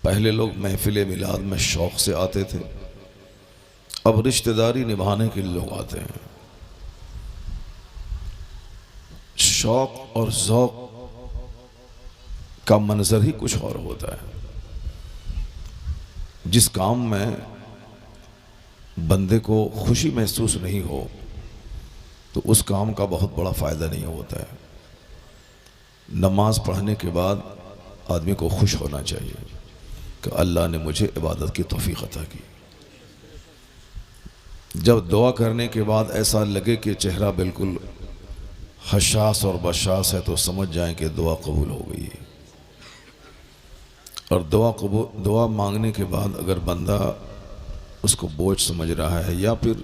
पहले लोग महफिल मिलाद में शौक़ से आते थे, अब रिश्तेदारी निभाने के लिए लोग आते हैं। शौक़ और ज़ौक़ का मंजर ही कुछ और होता है। जिस काम में बंदे को खुशी महसूस नहीं हो तो उस काम का बहुत बड़ा फ़ायदा नहीं होता है। नमाज पढ़ने के बाद आदमी को खुश होना चाहिए कि अल्लाह ने मुझे इबादत की तौफीक अता की। जब दुआ करने के बाद ऐसा लगे कि चेहरा बिल्कुल हशास और बशास है तो समझ जाएं कि दुआ कबूल हो गई है। और दुआ मांगने के बाद अगर बंदा उसको बोझ समझ रहा है या फिर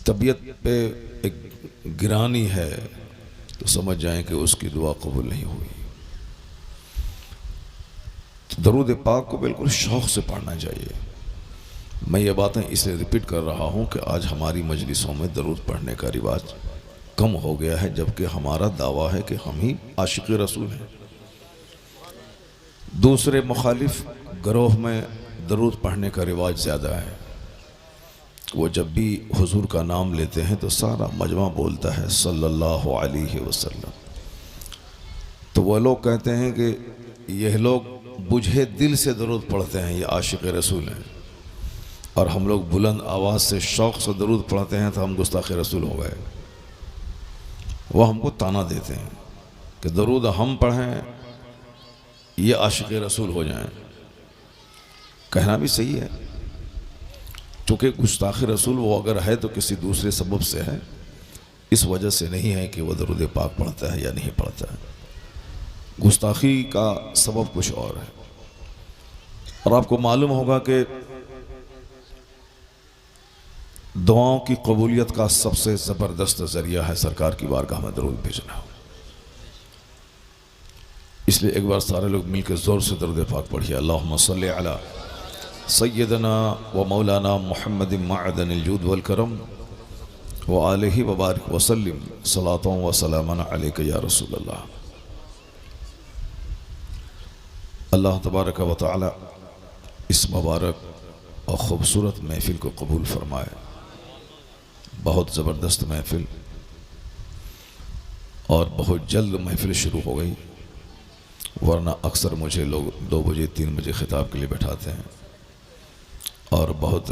तबीयत पे एक गिरानी है तो समझ जाएं कि उसकी दुआ कबूल नहीं हुई। तो दरूद पाक को बिल्कुल शौक़ से पढ़ना चाहिए। मैं ये बातें इसलिए रिपीट कर रहा हूँ कि आज हमारी मजलिसों में दरूद पढ़ने का रिवाज कम हो गया है, जबकि हमारा दावा है कि हम ही आशिक़ रसूल हैं। दूसरे मुखालिफ ग्रोह में दरूद पढ़ने का रिवाज ज़्यादा है। वो जब भी हुजूर का नाम लेते हैं तो सारा मजमा बोलता है सल्लल्लाहु अलैहि वसल्लम। तो वह लोग कहते हैं कि यह लोग बुझे दिल से दरूद पढ़ते हैं, ये आशिक़ रसूल हैं। और हम लोग बुलंद आवाज़ से शौक़ से दरूद पढ़ते हैं तो हम गुस्ताख़ रसूल हो गए। वह हमको ताना देते हैं कि दरूद हम पढ़ें ये आशिक़ रसूल हो जाएं। कहना भी सही है, चूँकि गुस्ताख़ रसूल वो अगर है तो किसी दूसरे सबब से है, इस वजह से नहीं है कि वह दरूद पाक पढ़ता है या नहीं पढ़ता है। गुस्ताखी का सबब कुछ और है। और आपको मालूम होगा कि दुआओं की कबूलियत का सबसे ज़बरदस्त ज़रिया है सरकार की बारगाह में दरूद भेजना। इसलिए एक बार सारे लोग मिलकर ज़ोर से दरूद पाक पढ़िए। अल्लाहुम्मा सल्ली अला सय्यदना व मौलाना मुहम्मद मअदनिल जूद वल करम व आलिहि व बारिक व सल्लिम सलातों व सलामन अलैका या रसूल अल्लाह। अल्लाह तबारक व तआला इस मुबारक और ख़ूबसूरत महफ़िल को कबूल फरमाए। बहुत ज़बरदस्त महफ़िल, और बहुत जल्द महफ़िल शुरू हो गई, वरना अक्सर मुझे लोग 2 बजे 3 बजे ख़िताब के लिए बैठाते हैं। और बहुत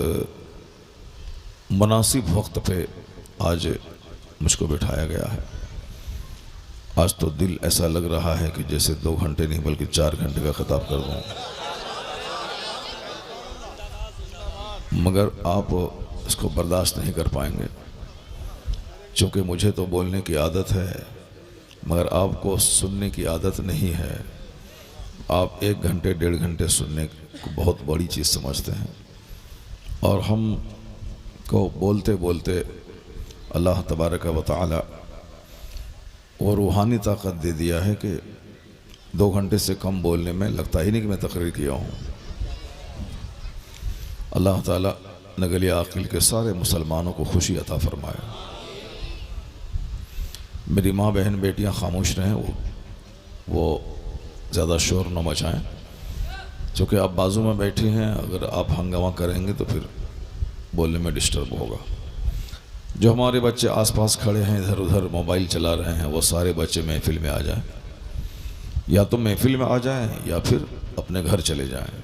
मुनासिब वक्त पे आज मुझको बिठाया गया है। आज तो दिल ऐसा लग रहा है कि जैसे 2 घंटे नहीं बल्कि 4 घंटे का ख़िताब कर दूँ, मगर आप इसको बर्दाश्त नहीं कर पाएंगे। चूँकि मुझे तो बोलने की आदत है मगर आपको सुनने की आदत नहीं है। आप 1 घंटे 1.5 घंटे सुनने को बहुत बड़ी चीज़ समझते हैं, और हम को बोलते बोलते अल्लाह तबारक व तआला वो रूहानी ताकत दे दिया है कि 2 घंटे से कम बोलने में लगता ही नहीं कि मैं तकरीर किया हूँ। अल्लाह ताला नगली आकिल के सारे मुसलमानों को खुशी अता फरमाए। मेरी माँ बहन बेटियाँ खामोश रहें, वो ज़्यादा शोर न मचाएं, क्योंकि आप बाजू में बैठी हैं, अगर आप हंगामा करेंगे तो फिर बोलने में डिस्टर्ब होगा। जो हमारे बच्चे आसपास खड़े हैं इधर उधर मोबाइल चला रहे हैं, वो सारे बच्चे महफिल में आ जाएं, या तो महफिल में आ जाएं या फिर अपने घर चले जाएं।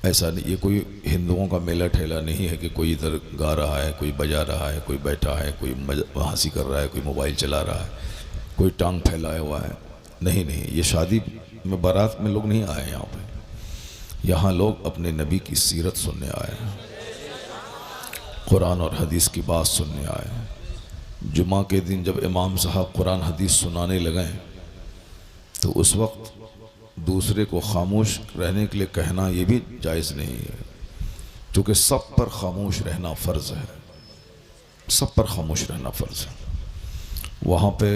ऐसा नहीं, ये कोई हिंदुओं का मेला ठेला नहीं है कि कोई इधर गा रहा है, कोई बजा रहा है, कोई बैठा है, कोई हंसी कर रहा है, कोई मोबाइल चला रहा है, कोई टांग फैलाया हुआ है। नहीं नहीं, ये शादी में बारात में लोग नहीं आए यहाँ पे। यहाँ लोग अपने नबी की सीरत सुनने आए हैं, कुरान और हदीस की बात सुनने आए हैं। जुमा के दिन जब इमाम साहब कुरान हदीस सुनाने लगे तो उस वक्त दूसरे को खामोश रहने के लिए कहना ये भी जायज़ नहीं है, क्योंकि सब पर खामोश रहना फ़र्ज़ है। सब पर खामोश रहना फ़र्ज़ है। वहाँ पे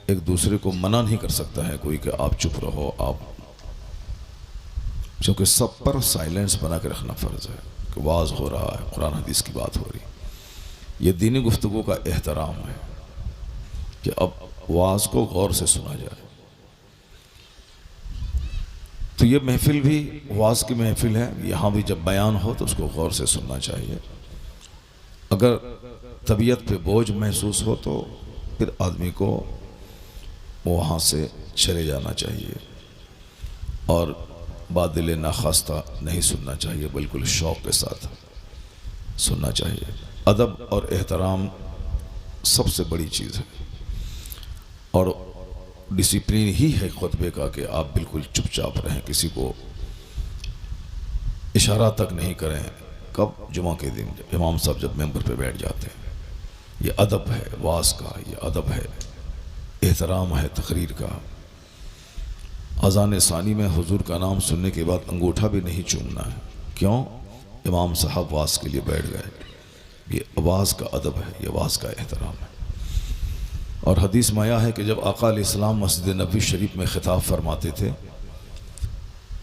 एक दूसरे को मना नहीं कर सकता है कोई कि आप चुप रहो, आप, क्योंकि सब पर साइलेंस बना के रखना फ़र्ज़ है कि वाज़ हो रहा है, कुरान हदीस की बात हो रही। ये दीनी गुफ्तगू का एहतराम है कि अब वाज़ को गौर से सुना जाए। तो ये महफिल भी वाज की महफिल है। यहाँ भी जब बयान हो तो उसको गौर से सुनना चाहिए। अगर तबीयत पे बोझ महसूस हो तो फिर आदमी को वहाँ से चले जाना चाहिए और बादिल नाखास्ता नहीं सुनना चाहिए, बिल्कुल शौक़ के साथ सुनना चाहिए। अदब और एहतराम सबसे बड़ी चीज़ है और डिसिप्लिन ही है खुतबे का कि आप बिल्कुल चुपचाप रहें, किसी को इशारा तक नहीं करें। कब? जुमा के दिन इमाम साहब जब मेंबर पे बैठ जाते हैं। ये अदब है वास का, ये अदब है, एहतराम है तकरीर का। अज़ान सानी में हुजूर का नाम सुनने के बाद अंगूठा भी नहीं चूमना है। क्यों? इमाम साहब वास के लिए बैठ गए। ये आवाज़ का अदब है, ये आवाज़ का एहतराम है। और हदीस में आया है कि जब आका अलैहिस्सलाम मस्जिद नबी शरीफ में खिताब फरमाते थे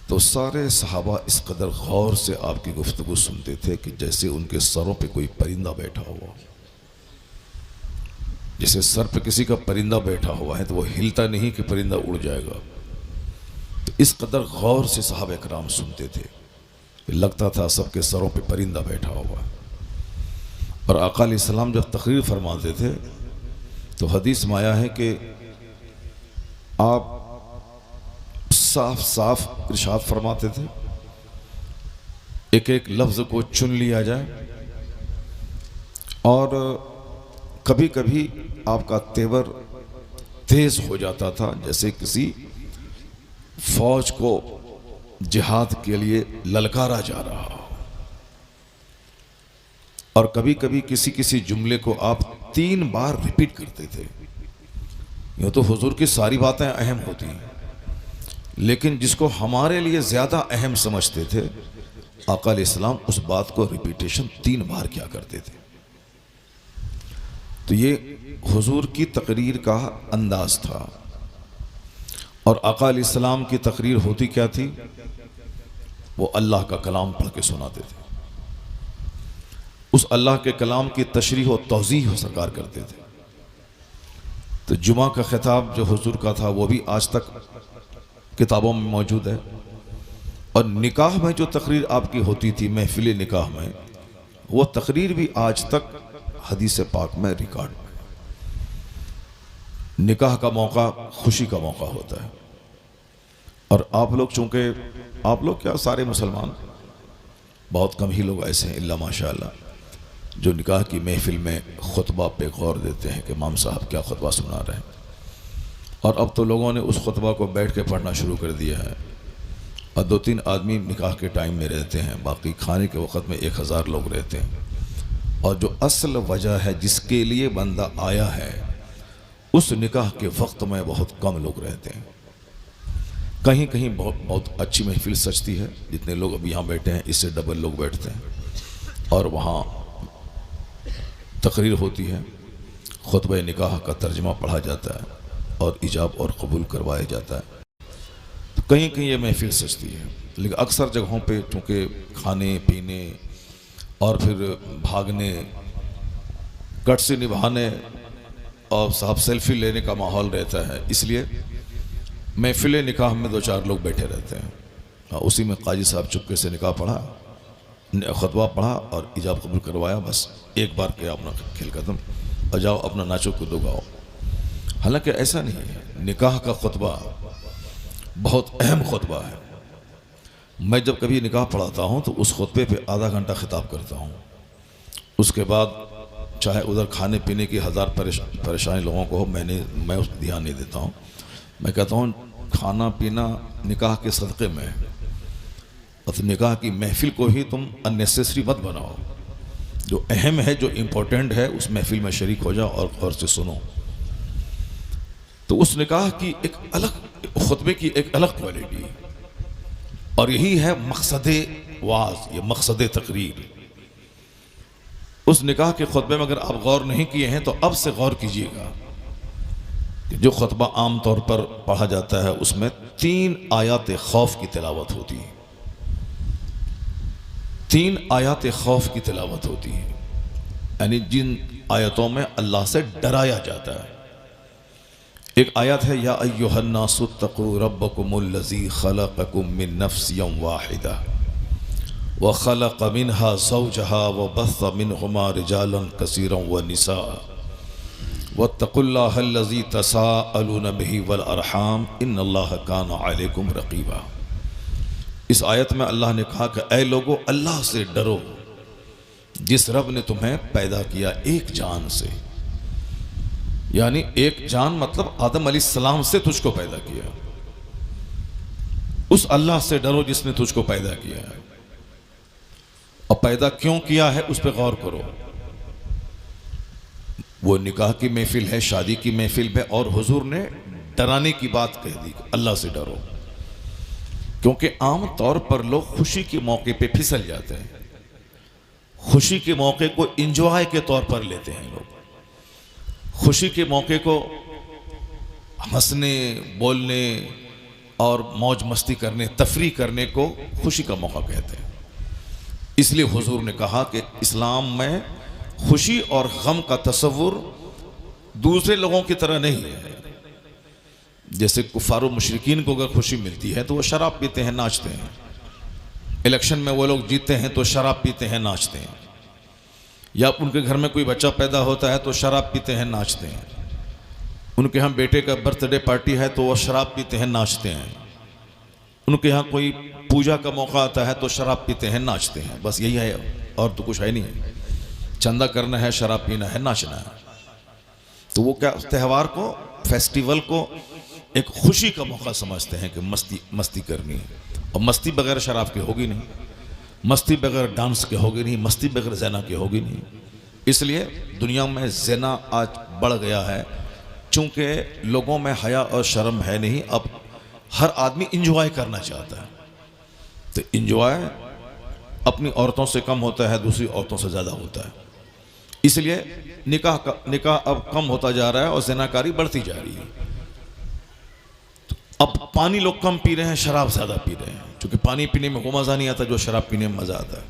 तो सारे सहाबा इस कदर गौर से आपकी गुफ्तगू सुनते थे कि जैसे उनके सरों पे कोई परिंदा बैठा हुआ। जैसे सर पे किसी का परिंदा बैठा हुआ है तो वो हिलता नहीं कि परिंदा उड़ जाएगा। तो इस कदर गौर से सहाबा कराम सुनते थे, लगता था सबके सरों पे परिंदा बैठा हुआ। और आका अलैहिस्सलाम जब तकरीर फरमाते थे तो हदीस में आया है कि आप साफ साफ इरशाद फरमाते थे, एक एक लफ्ज़ को चुन लिया जाए। और कभी कभी आपका तेवर तेज हो जाता था, जैसे किसी फौज को जिहाद के लिए ललकारा जा रहा हो। और कभी कभी किसी किसी जुमले को आप 3 बार रिपीट करते थे। यूँ तो हुजूर की सारी बातें अहम होती हैं, लेकिन जिसको हमारे लिए ज़्यादा अहम समझते थे आका अलैहिस्सलाम उस बात को रिपीटेशन 3 बार क्या करते थे। तो ये हुजूर की तकरीर का अंदाज था। और आका अलैहिस्सलाम की तकरीर होती क्या थी? वो अल्लाह का कलाम पढ़ के सुनाते थे। उस अल्लाह के कलाम की तशरीह और तौज़ीह सरकार करते थे। तो जुमा का खिताब जो हुजूर का था वो भी आज तक किताबों में मौजूद है। और निकाह में जो तकरीर आपकी होती थी महफिल निकाह में, वो तकरीर भी आज तक हदीस पाक में रिकॉर्ड है। निकाह का मौका खुशी का मौका होता है। और आप लोग चूँकि आप लोग क्या सारे मुसलमान, बहुत कम ही लोग ऐसे हैं इल्ला माशाअल्लाह जो निकाह की महफिल में खुतबा पे गौर देते हैं कि इमाम साहब क्या खुतबा सुना रहे हैं। और अब तो लोगों ने उस खुतबा को बैठ के पढ़ना शुरू कर दिया है। और 2-3 आदमी निकाह के टाइम में रहते हैं, बाकी खाने के वक़्त में 1000 लोग रहते हैं। और जो असल वजह है जिसके लिए बंदा आया है, उस निकाह के वक्त में बहुत कम लोग रहते हैं। कहीं कहीं बहुत अच्छी महफिल सजती है, जितने लोग अब यहाँ बैठे हैं इससे डबल लोग बैठते हैं और वहाँ तकरीर होती है, खुतबा निकाह का तर्जमा पढ़ा जाता है और इजाब और कबूल करवाया जाता है। तो कहीं कहीं ये महफिल सजती है, लेकिन अक्सर जगहों पे चूँकि खाने पीने और फिर भागने, कट से निभाने और साहब सेल्फी लेने का माहौल रहता है, इसलिए महफिल निकाह में 2-4 लोग बैठे रहते हैं। उसी में काजी साहब चुपके से निकाह पढ़ा, खुतबा पढ़ा और इजाब कबूल करवाया, बस एक बार किया अपना खेल खत्म और जाओ अपना नाचो कूदो गाओ। हालांकि ऐसा नहीं है, निकाह का खुतबा बहुत अहम खुतबा है। मैं जब कभी निकाह पढ़ाता हूँ तो उस खुतबे पे आधा घंटा खिताब करता हूँ। उसके बाद चाहे उधर खाने पीने की 1000 परेशानी लोगों को हो, मैं उस पर ध्यान नहीं देता हूँ। मैं कहता हूँ खाना पीना निकाह के सदक़े में, और निकाह की महफिल को ही तुम अननेसेसरी मत बनाओ। जो अहम है, जो इम्पोर्टेंट है, उस महफिल में शरीक हो जाओ और गौर से सुनो। तो उस निकाह की एक अलग, खुतबे की एक अलग क्वालिटी, और यही है मकसदे वाज, ये मकसदे तकरीर। उस निकाह के खुतबे में अगर आप गौर नहीं किए हैं तो अब से गौर कीजिएगा कि जो खुतबा आम तौर पर पढ़ा जाता है उसमें 3 आयात खौफ की तिलावत होती है। 3 आयात खौफ की तिलावत होती है, यानी जिन आयतों में अल्लाह से डराया जाता है। एक आयत है, या अय्युहन्नासुत्तक़ू रब्बकुमुल्लज़ी ख़लक़कुम मिन नफ़्सिन वाहिदा व ख़लक़ मिन्हा ज़ौजहा व बस्स मिनहुमा रिजालन कसीरन व निसा वत्तक़ुल्लाहल्लज़ी तसाअलून बिही वल अरहाम इन्नल्लाह काना अलैकुम रक़ीबा। इस आयत में अल्लाह ने कहा कि ऐ लोगो, अल्लाह से डरो जिस रब ने तुम्हें पैदा किया एक जान से, यानी एक जान मतलब आदम अलैहिस्सलाम से तुझको पैदा किया। उस अल्लाह से डरो जिसने तुझको पैदा किया है। और पैदा क्यों किया है उस पर गौर करो। वो निकाह की महफिल है, शादी की महफिल है, और हुजूर ने डराने की बात कह दी, अल्लाह से डरो। क्योंकि आम तौर पर लोग खुशी के मौके पे फिसल जाते हैं, खुशी के मौके को इंजॉय के तौर पर लेते हैं लोग, खुशी के मौके को हंसने बोलने और मौज मस्ती करने तफरी करने को खुशी का मौका कहते हैं। इसलिए हुजूर ने कहा कि इस्लाम में खुशी और गम का तसव्वुर दूसरे लोगों की तरह नहीं है। जैसे कुफारो मुशरिकीन को अगर खुशी मिलती है तो वो शराब पीते हैं, नाचते हैं। इलेक्शन में वो लोग जीतते हैं तो शराब पीते हैं, नाचते हैं। या उनके घर में कोई बच्चा पैदा होता है तो शराब पीते हैं, नाचते हैं। उनके यहाँ बेटे का बर्थडे पार्टी है तो वो शराब पीते हैं, नाचते हैं। उनके यहाँ कोई पूजा का मौका आता है तो शराब पीते हैं, नाचते हैं। बस यही है, और तो कुछ है नहीं। चंदा करना है, शराब पीना है, नाचना है। तो वो क्या त्यौहार को, फेस्टिवल को एक खुशी का मौका समझते हैं कि मस्ती करनी है। और मस्ती बगैर शराब के होगी नहीं, मस्ती बगैर डांस के होगी नहीं, मस्ती बगैर ज़िना के होगी नहीं। इसलिए दुनिया में ज़िना आज बढ़ गया है, चूँकि लोगों में हया और शर्म है नहीं। अब हर आदमी इंजॉय करना चाहता है, तो इंजॉय अपनी औरतों से कम होता है, दूसरी औरतों से ज़्यादा होता है। इसलिए निकाह अब कम होता जा रहा है और ज़िनाकारी बढ़ती जा रही है। अब पानी लोग कम पी रहे हैं, शराब ज़्यादा पी रहे हैं, क्योंकि पानी पीने में वो मज़ा नहीं आता जो शराब पीने में मज़ा आता है।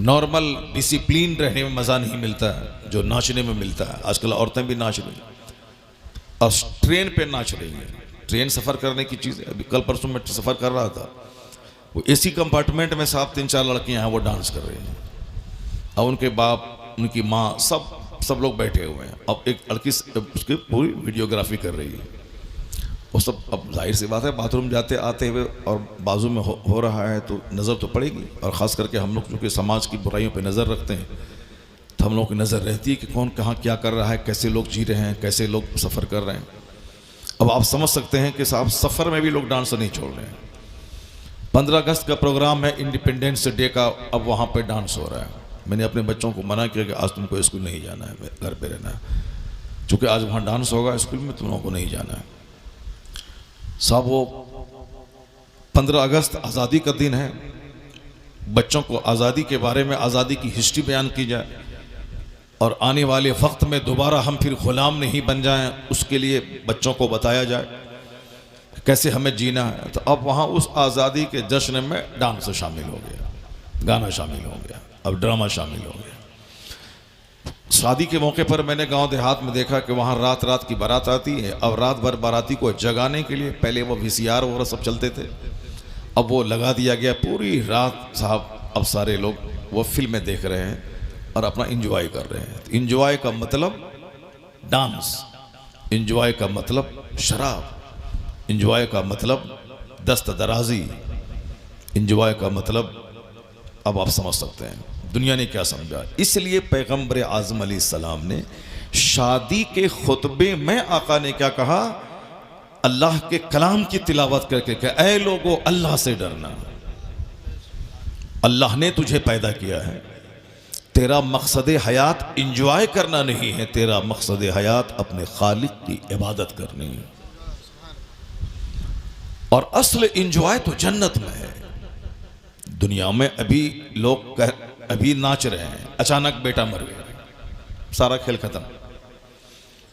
नॉर्मल डिसिप्लिन रहने में मज़ा नहीं मिलता है जो नाचने में मिलता है। आजकल औरतें भी नाच रही हैं और ट्रेन पे नाच रही हैं। ट्रेन सफ़र करने की चीज़ है। अभी कल परसों में सफ़र कर रहा था, वो एसी कंपार्टमेंट में साथ 3-4 लड़कियां हैं, वो डांस कर रही हैं। और उनके बाप, उनकी माँ, सब लोग बैठे हुए हैं। अब एक लड़की उसकी पूरी वीडियोग्राफी कर रही है। वो सब, अब जाहिर सी बात है, बाथरूम जाते आते हुए और बाजू में हो रहा है तो नज़र तो पड़ेगी। और ख़ास करके हम लोग चूँकि समाज की बुराइयों पे नज़र रखते हैं तो हम लोगों की नज़र रहती है कि कौन कहाँ क्या कर रहा है, कैसे लोग जी रहे हैं, कैसे लोग सफ़र कर रहे हैं। अब आप समझ सकते हैं कि साहब सफ़र में भी लोग डांस नहीं छोड़ रहे हैं। 15 अगस्त का प्रोग्राम है, इंडिपेंडेंस डे का, अब वहाँ पे डांस हो रहा है। मैंने अपने बच्चों को मना किया कि आज तुमको स्कूल नहीं जाना है, घर पे रहना है, क्योंकि आज वहाँ डांस होगा, स्कूल में तुम लोगों को नहीं जाना है। साहब वो 15 अगस्त आज़ादी का दिन है, बच्चों को आज़ादी के बारे में, आज़ादी की हिस्ट्री बयान की जाए और आने वाले वक्त में दोबारा हम फिर ग़ुलाम नहीं बन जाएं, उसके लिए बच्चों को बताया जाए कैसे हमें जीना है। तो अब वहाँ उस आज़ादी के जश्न में डांस शामिल हो गया, गाना शामिल हो गया, अब ड्रामा शामिल हो गया। शादी के मौके पर मैंने गांव देहात में देखा कि वहाँ रात रात की बारात आती है। अब रात भर बाराती को जगाने के लिए पहले वो VCR वगैरह सब चलते थे, अब वो लगा दिया गया पूरी रात। साहब अब सारे लोग वो फिल्में देख रहे हैं और अपना इंजॉय कर रहे हैं। इंजॉय का मतलब डांस, इंजॉय का मतलब शराब, इंजॉय का मतलब दस्त दराजी, इंजॉय का मतलब अब आप समझ सकते हैं दुनिया ने क्या समझा। इसलिए पैगंबर आज़म अलैहिस्सलाम ने शादी के खुतबे में आका ने क्या कहा, अल्लाह के कलाम की तिलावत करके कि ऐ लोगों, अल्लाह से डरना। अल्लाह ने तुझे पैदा किया है, तेरा मकसद हयात इंजॉय करना नहीं है, तेरा मकसद हयात अपने खालिक की इबादत करनी है। और असल इंजॉय तो जन्नत में है। दुनिया में अभी लोग अभी नाच रहे हैं, अचानक बेटा मर गया, सारा खेल खत्म।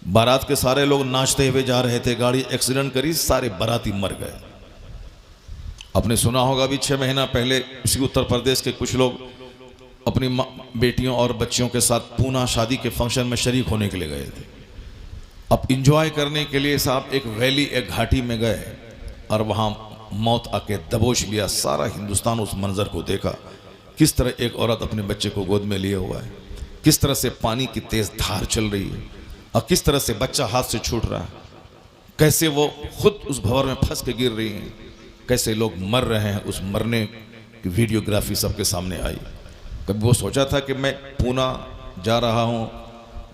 बारात के सारे लोग नाचते हुए जा रहे थे, गाड़ी एक्सीडेंट करी, सारे बाराती मर गए। आपने सुना होगा अभी 6 महीना पहले इसी उत्तर प्रदेश के कुछ लोग अपनी बेटियों और बच्चियों के साथ पूना शादी के फंक्शन में शरीक होने के लिए गए थे। अब इंजॉय करने के लिए साहब एक वैली, एक घाटी में गए और वहाँ मौत आके दबोच लिया। सारा हिंदुस्तान उस मंजर को देखा, किस तरह एक औरत अपने बच्चे को गोद में लिए हुआ है, किस तरह से पानी की तेज धार चल रही है और किस तरह से बच्चा हाथ से छूट रहा है, कैसे वो खुद उस भंवर में फंस के गिर रही हैं, कैसे लोग मर रहे हैं। उस मरने की वीडियोग्राफी सबके सामने आई। कभी वो सोचा था कि मैं पूना जा रहा हूँ,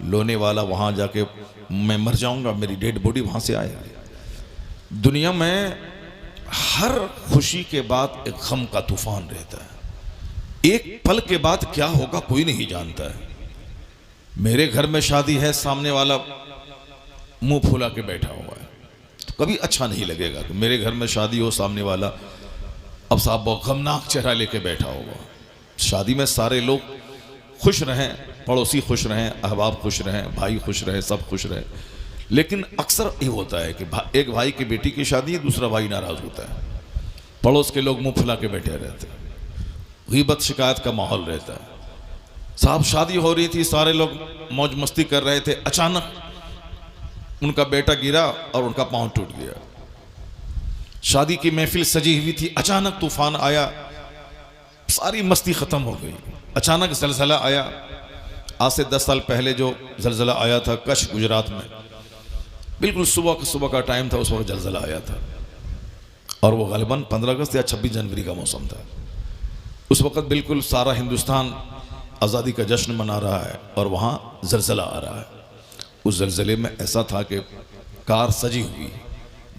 लोनेवाला, वहाँ जाके मैं मर जाऊँगा, मेरी डेड बॉडी वहाँ से आएगी। दुनिया में हर खुशी के बाद एक गम का तूफान रहता है। एक पल के बाद क्या होगा कोई नहीं जानता है। मेरे घर में शादी है, सामने वाला मुंह फुला के बैठा हुआ है, तो कभी अच्छा नहीं लगेगा कि मेरे घर में शादी हो, सामने वाला अब साहब बहुत गमनाक चेहरा लेके बैठा होगा। शादी में सारे लोग खुश रहें, पड़ोसी खुश रहें, अहबाब खुश रहें, भाई खुश रहे, सब खुश रहे, लेकिन अक्सर ये होता है कि एक भाई की बेटी की शादी है, दूसरा भाई नाराज होता है, पड़ोस के लोग मुंह फुला के बैठे रहते हैं, गीबत शिकायत का माहौल रहता है। साहब शादी हो रही थी, सारे लोग मौज मस्ती कर रहे थे, अचानक उनका बेटा गिरा और उनका पांव टूट गया। शादी की महफिल सजी हुई थी, अचानक तूफान आया, सारी मस्ती खत्म हो गई। अचानक जलजला आया। आज से 10 साल पहले जो जलजला आया था कच्छ गुजरात में, बिल्कुल सुबह का टाइम था, उस वक्त जलजला आया था और वो गालिबन 15 अगस्त या 26 जनवरी का मौसम था। उस वक्त बिल्कुल सारा हिंदुस्तान आज़ादी का जश्न मना रहा है और वहाँ जलजला आ रहा है। उस जलजले में ऐसा था कि कार सजी हुई,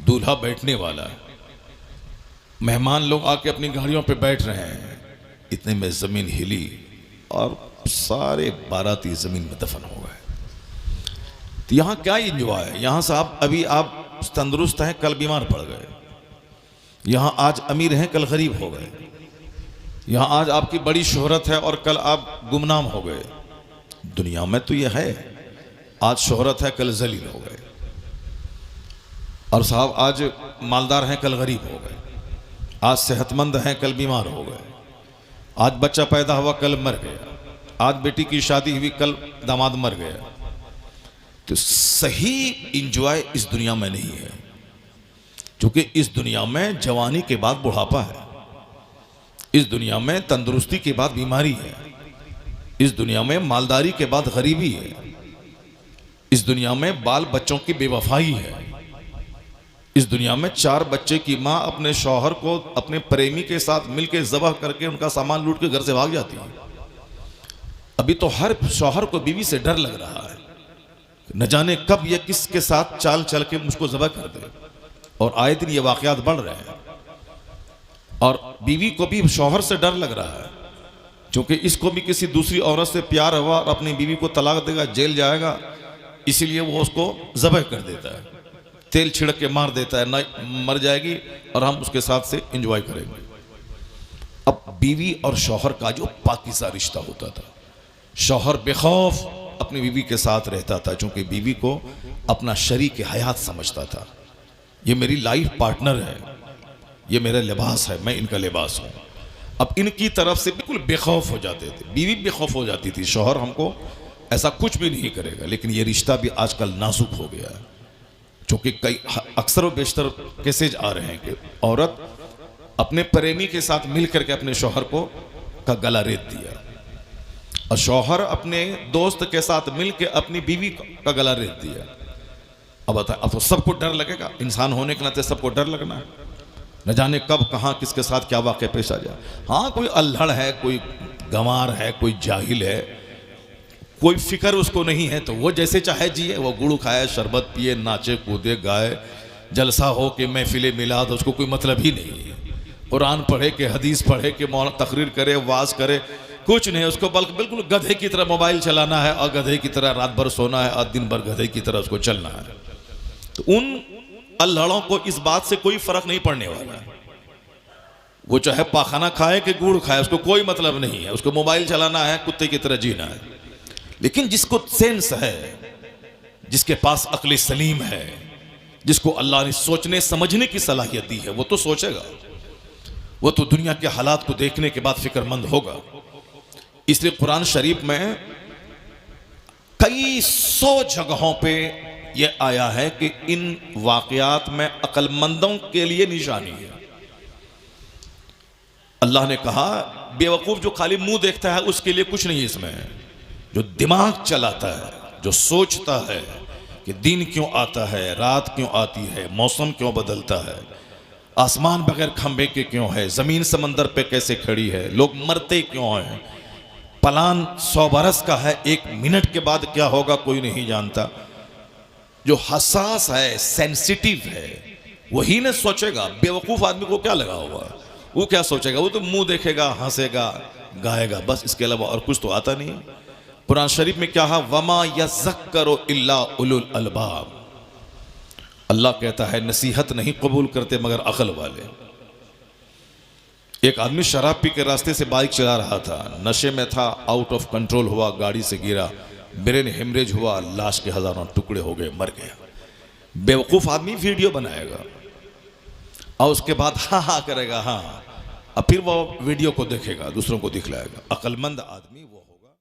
दूल्हा बैठने वाला है, मेहमान लोग आके अपनी गाड़ियों पे बैठ रहे हैं, इतने में ज़मीन हिली और सारे बाराती ज़मीन में दफन हो गए। तो यहाँ क्या इंजॉय है? यहाँ साहब अभी आप तंदुरुस्त हैं, कल बीमार पड़ गए। यहाँ आज अमीर हैं, कल गरीब हो गए। यहाँ आज आपकी बड़ी शोहरत है और कल आप गुमनाम हो गए। दुनिया में तो यह है, आज शोहरत है, कल जलील हो गए। और साहब आज मालदार हैं, कल गरीब हो गए। आज सेहतमंद हैं, कल बीमार हो गए। आज बच्चा पैदा हुआ, कल मर गया। आज बेटी की शादी हुई, कल दामाद मर गया। तो सही इंजॉय इस दुनिया में नहीं है, क्योंकि इस दुनिया में जवानी के बाद बुढ़ापा है, इस दुनिया में तंदुरुस्ती के बाद बीमारी है, इस दुनिया में मालदारी के बाद गरीबी है, इस दुनिया में बाल बच्चों की बेवफाई है, इस दुनिया में 4 बच्चे की माँ अपने शौहर को अपने प्रेमी के साथ मिलकर ज़बह करके उनका सामान लूट के घर से भाग जाती है। अभी तो हर शौहर को बीवी से डर लग रहा है, न जाने कब ये किसके साथ चाल चल के मुझको ज़बह कर दे, और आए दिन ये वाक़यात बढ़ रहे हैं। और बीवी को भी शौहर से डर लग रहा है, क्योंकि इसको भी किसी दूसरी औरत से प्यार हुआ और अपनी बीवी को तलाक देगा, जेल जाएगा, इसीलिए वो उसको ज़बह कर देता है, तेल छिड़क के मार देता है, ना मर जाएगी और हम उसके साथ से एंजॉय करेंगे। अब बीवी और शौहर का जो पाकीज़ा रिश्ता होता था, शौहर बेखौफ अपनी बीवी के साथ रहता था, क्योंकि बीवी को अपना शरीक हयात समझता था। ये मेरी लाइफ पार्टनर है, ये मेरा लिबास है, मैं इनका लिबास हूँ। अब इनकी तरफ से बिल्कुल बेखौफ हो जाते थे, बीवी बेखौफ हो जाती थी, शौहर हमको ऐसा कुछ भी नहीं करेगा। लेकिन ये रिश्ता भी आजकल नाजुक हो गया है, क्योंकि कई अक्सर व बेशतर केसेज आ रहे हैं कि औरत अपने प्रेमी के साथ मिल करके अपने शौहर को का गला रेत दिया, और शौहर अपने दोस्त के साथ मिल के अपनी बीवी का गला रेत दिया। अब बता, अब तो सबको डर लगेगा, इंसान होने के नाते सबको डर लगना है, न जाने कब कहाँ किसके साथ क्या वाक़या पेश आ जाए। हाँ, कोई अल्हड़ है, कोई गंवार है, कोई जाहिल है, कोई फिक्र उसको नहीं है, तो वो जैसे चाहे जिए, वो गुड़ खाए, शरबत पिए, नाचे कूदे, गाए, जलसा हो कि महफिल मिलाद, उसको कोई मतलब ही नहीं है। कुरान पढ़े कि हदीस पढ़े कि मौलाना तकरीर करे, वाज करे, कुछ नहीं, उसको बल्कि बिल्कुल गधे की तरह मोबाइल चलाना है और गधे की तरह रात भर सोना है और दिन भर गधे की तरह उसको चलना है। तो उन अल्हड़ों को इस बात से कोई फर्क नहीं पड़ने वाला है, वो चाहे पाखाना खाए कि गुड़ खाए, उसको कोई मतलब नहीं है, उसको मोबाइल चलाना है, कुत्ते की तरह जीना है। लेकिन जिसको सेंस है, जिसके पास अक्ल सलीम है, जिसको अल्लाह ने सोचने समझने की सलाहियत दी है, वो तो सोचेगा, वो तो दुनिया के हालात को देखने के बाद फिक्रमंद होगा। इसलिए कुरान शरीफ में कई 100 जगहों पे यह आया है कि इन वाकयात में अक्लमंदों के लिए निशानी है। अल्लाह ने कहा बेवकूफ जो खाली मुंह देखता है उसके लिए कुछ नहीं इसमें, जो दिमाग चलाता है, जो सोचता है कि दिन क्यों आता है, रात क्यों आती है, मौसम क्यों बदलता है, आसमान बगैर खंभे के क्यों है, जमीन समंदर पे कैसे खड़ी है, लोग मरते क्यों हैं, प्लान 100 बरस का है, 1 मिनट के बाद क्या होगा कोई नहीं जानता। जो हसास है, सेंसिटिव है, वही ने सोचेगा। बेवकूफ आदमी को क्या लगा होगा, वो क्या सोचेगा, वो तो मुंह देखेगा, हंसेगा, गाएगा, बस इसके अलावा और कुछ तो आता नहीं। कुरान शरीफ में क्या है, वमा यज़क्करु इल्ला उलुल अलबाब। अल्लाह कहता है नसीहत नहीं कबूल करते मगर अकल वाले। एक आदमी शराब पी के रास्ते से बाइक चला रहा था, नशे में था, आउट ऑफ कंट्रोल हुआ, गाड़ी से गिरा, ब्रेन हेमरेज हुआ, लाश के हजारों टुकड़े हो गए, मर गया। बेवकूफ आदमी वीडियो बनाएगा और उसके बाद हाँ हाँ करेगा, हाँ, और फिर वो वीडियो को देखेगा, दूसरों को दिखलाएगा। अक्लमंद आदमी वो होगा।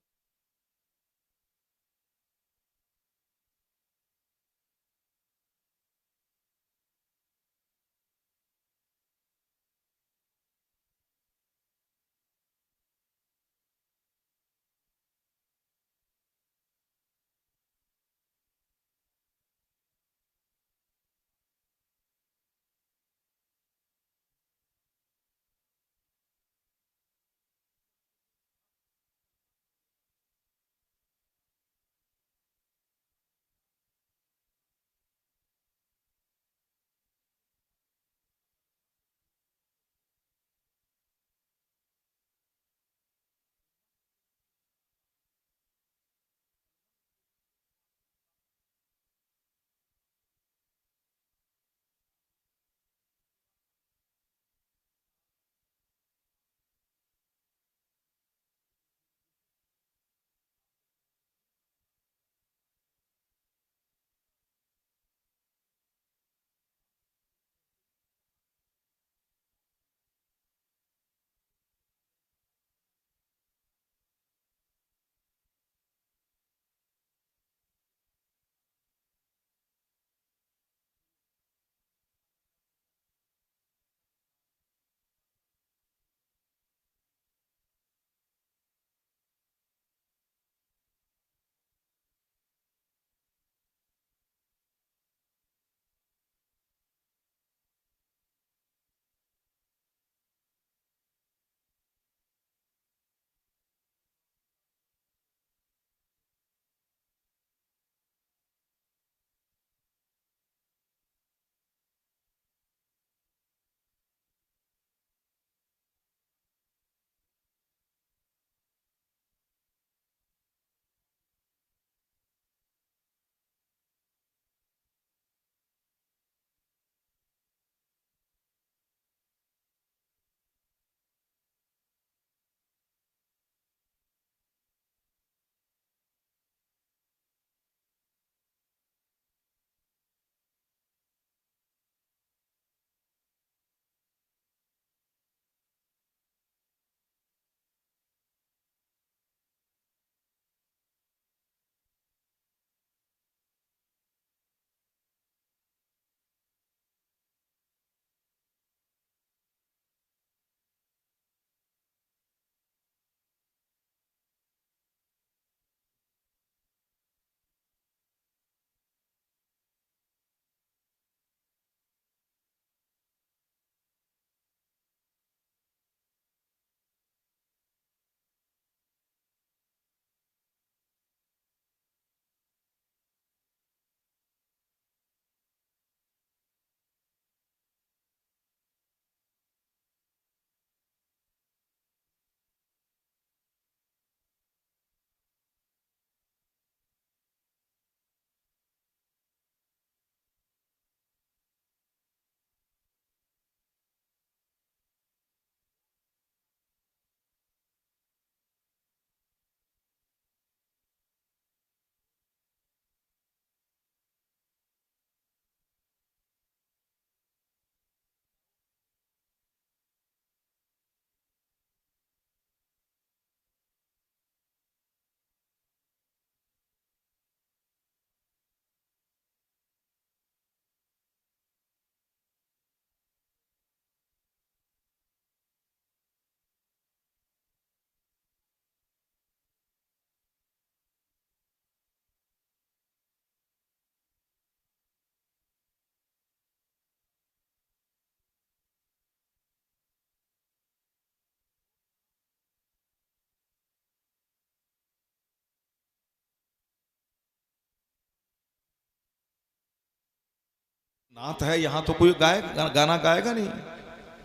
नात है यहाँ तो कोई गाना गाएगा नहीं,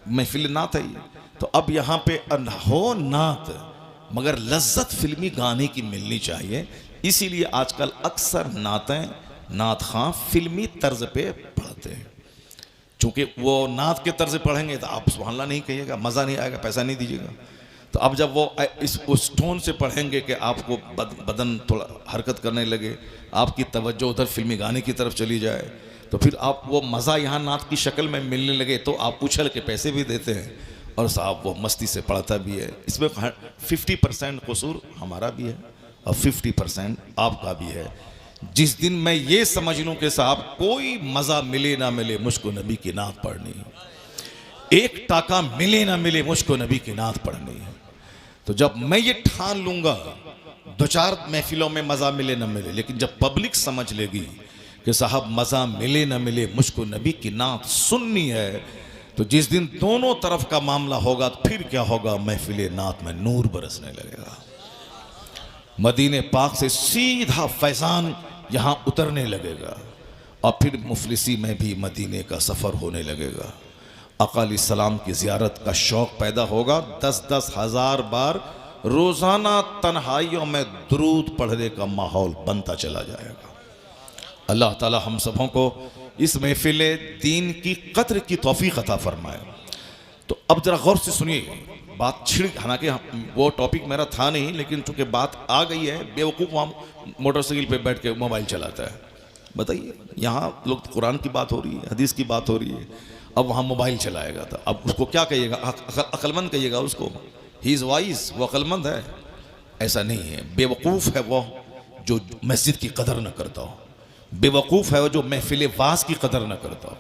महफिल नात है ये। तो अब यहाँ पे हो नात, मगर लज्जत फिल्मी गाने की मिलनी चाहिए। इसीलिए आजकल अक्सर नात खां फिल्मी तर्ज पे पढ़ते हैं, चूंकि वो नात के तर्ज पढ़ेंगे तो आप सुभान अल्लाह नहीं कहिएगा, मज़ा नहीं आएगा, पैसा नहीं दीजिएगा। तो अब जब वो उस टोन से पढ़ेंगे कि आपको बदन थोड़ा हरकत करने लगे, आपकी तवज्जो उधर फिल्मी गाने की तरफ चली जाए, तो फिर आप वो मज़ा यहाँ नात की शक्ल में मिलने लगे तो आप उछल के पैसे भी देते हैं और साहब वो मस्ती से पढ़ता भी है। इसमें 50% कसूर हमारा भी है और 50% आपका भी है। जिस दिन मैं ये समझ लूँ कि साहब कोई मज़ा मिले ना मिले मुझको नबी की नात पढ़नी, एक टाका मिले ना मिले मुझको नबी की नात पढ़नी, तो जब मैं ये ठान लूँगा, दो चार महफिलों में मज़ा मिले ना मिले, लेकिन जब पब्लिक समझ लेगी कि साहब मज़ा मिले ना मिले मुझको नबी की नात सुननी है, तो जिस दिन दोनों तरफ का मामला होगा तो फिर क्या होगा, महफिल नात में नूर बरसने लगेगा। मदीने पाक से सीधा फैज़ान यहाँ उतरने लगेगा और फिर मुफलिसी में भी मदीने का सफ़र होने लगेगा। आका अलैहिस्सलाम की ज़ियारत का शौक़ पैदा होगा। 10-10 हज़ार बार रोज़ाना तन्हाइयों में दुरूद पढ़ने का माहौल बनता चला जाएगा। अल्लाह ताला हम सबों को इस महफिल दीन की कद्र की तौफीक अता फरमाए। तो अब ज़रा गौर से सुनिए बात हालांकि वो टॉपिक मेरा था नहीं, लेकिन चूंकि बात आ गई है, बेवकूफ़ वहाँ मोटरसाइकिल पे बैठ के मोबाइल चलाता है। बताइए, यहाँ लोग कुरान की बात हो रही है, हदीस की बात हो रही है, अब वहाँ मोबाइल चलाएगा तो अब उसको क्या कहिएगा, अक्लमंद कहिएगा उसको, ही इज़ वाइज, वो अक्लमंद है? ऐसा नहीं है। बेवकूफ़ है वो जो मस्जिद की कदर न करता हो, बेवकूफ़ है वो जो महफिल वाज की कदर न करता हो,